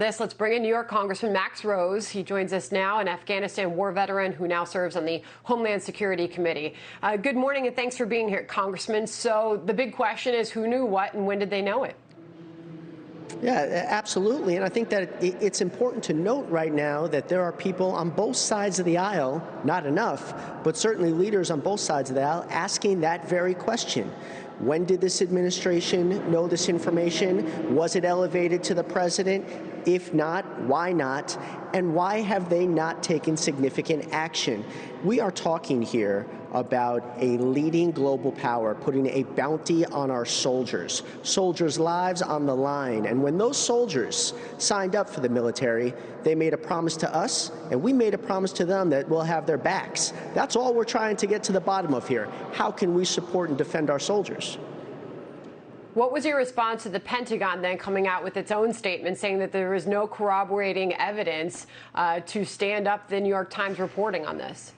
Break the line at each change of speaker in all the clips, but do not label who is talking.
Let's bring in New York Congressman Max Rose. He joins us now, an Afghanistan war veteran who now serves on the Homeland Security Committee. Good morning and thanks for being here, Congressman. So the big question is who knew what and when did they know it?
Yeah, absolutely. And I think that it's important to note right now that there are people on both sides of the aisle, not enough, but certainly leaders on both sides of the aisle asking that very question. When did this administration know this information? Was it elevated to the president? If not, why not? And why have they not taken significant action? We are talking here about a leading global power putting a bounty on our soldiers, soldiers' lives on the line. And when those soldiers signed up for the military, they made a promise to us, and we made a promise to them that we'll have their backs. That's all we're trying to get to the bottom of here. How can we support and defend our soldiers?
What was your response to the Pentagon then coming out with its own statement saying that there is no corroborating evidence to stand up the New York Times reporting on this?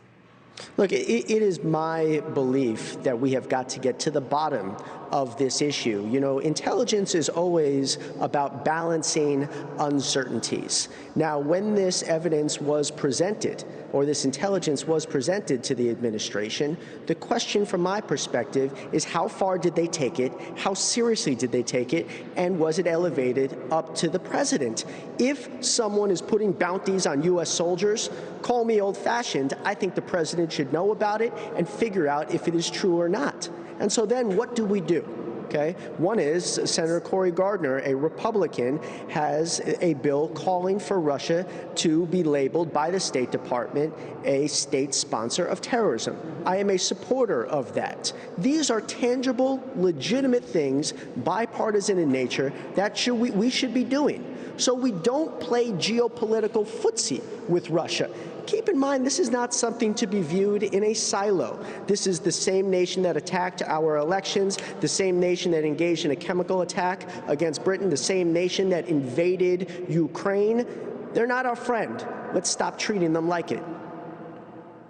Look, it is my belief that we have got to get to the bottom of this issue. You know, intelligence is always about balancing uncertainties. Now, when this evidence was presented, or this intelligence was presented to the administration, the question from my perspective is how far did they take it, how seriously did they take it, and was it elevated up to the president? If someone is putting bounties on U.S. soldiers, call me old-fashioned, I think the president should know about it and figure out if it is true or not. And so then what do we do? Okay. One is Senator Cory Gardner, a Republican, has a bill calling for Russia to be labeled by the State Department a state sponsor of terrorism. I am a supporter of that. These are tangible, legitimate things, bipartisan in nature, that we should be doing. So we don't play geopolitical footsie with Russia. Keep in mind, this is not something to be viewed in a silo. This is the same nation that attacked our elections, the same nation that engaged in a chemical attack against Britain, the same nation that invaded Ukraine. They're not our friend. Let's stop treating them like it.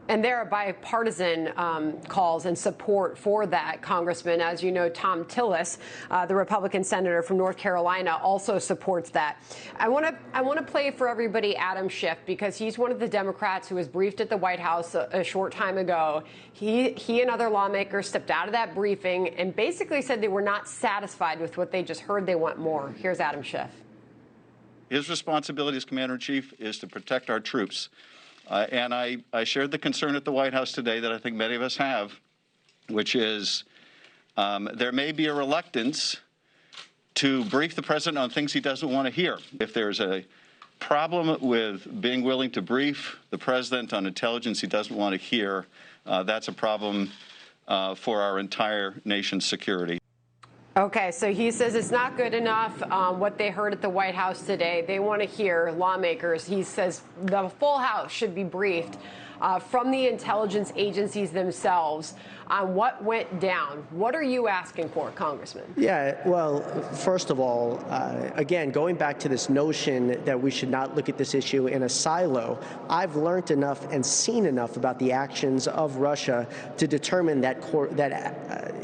And there are bipartisan calls and support for that, Congressman. As you know, Tom Tillis, the Republican senator from North Carolina, also supports that. I want to play for everybody Adam Schiff, because he's one of the Democrats who was briefed at the White House a short time ago. He and other lawmakers stepped out of that briefing and basically said they were not satisfied with what they just heard. They want more. Here's Adam Schiff.
His responsibility as Commander-in-Chief is to protect our troops. And I shared the concern at the White House today that I think many of us have, which is there may be a reluctance to brief the president on things he doesn't want to hear. If there's a problem with being willing to brief the president on intelligence he doesn't want to hear, that's a problem for our entire nation's security.
Okay, so he says it's not good enough what they heard at the White House today. They want to hear lawmakers. He says the full House should be briefed from the intelligence agencies themselves on what went down. What are you asking for, Congressman?
Yeah, well, first of all, again, going back to this notion that we should not look at this issue in a silo, I've learned enough and seen enough about the actions of Russia to determine that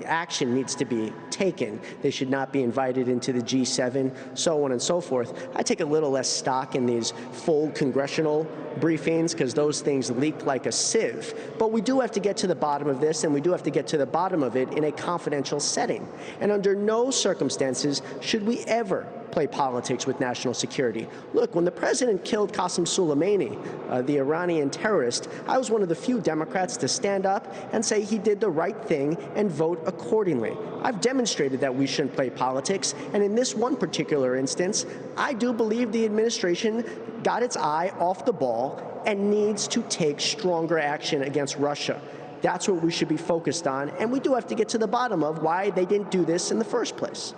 action needs to be taken. They should not be invited into the G7, so on and so forth. I take a little less stock in these full congressional briefings because those things leak like a sieve. But we do have to get to the bottom of this, and we do have to get to the bottom of it in a confidential setting. And under no circumstances should we ever play politics with national security. Look, when the president killed Qasem Soleimani, the Iranian terrorist, I was one of the few Democrats to stand up and say he did the right thing and vote accordingly. I've demonstrated that we shouldn't play politics, and in this one particular instance, I do believe the administration got its eye off the ball and needs to take stronger action against Russia. That's what we should be focused on, and we do have to get to the bottom of why they didn't do this in the first place.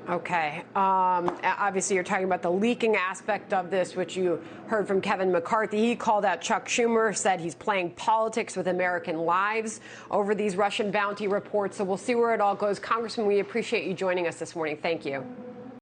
Okay. Obviously, you're talking about the leaking aspect of this, which you heard from Kevin McCarthy. He called out Chuck Schumer, said he's playing politics with American lives over these Russian bounty reports. So we'll see where it all goes. Congressman, we appreciate you joining us this morning. Thank you.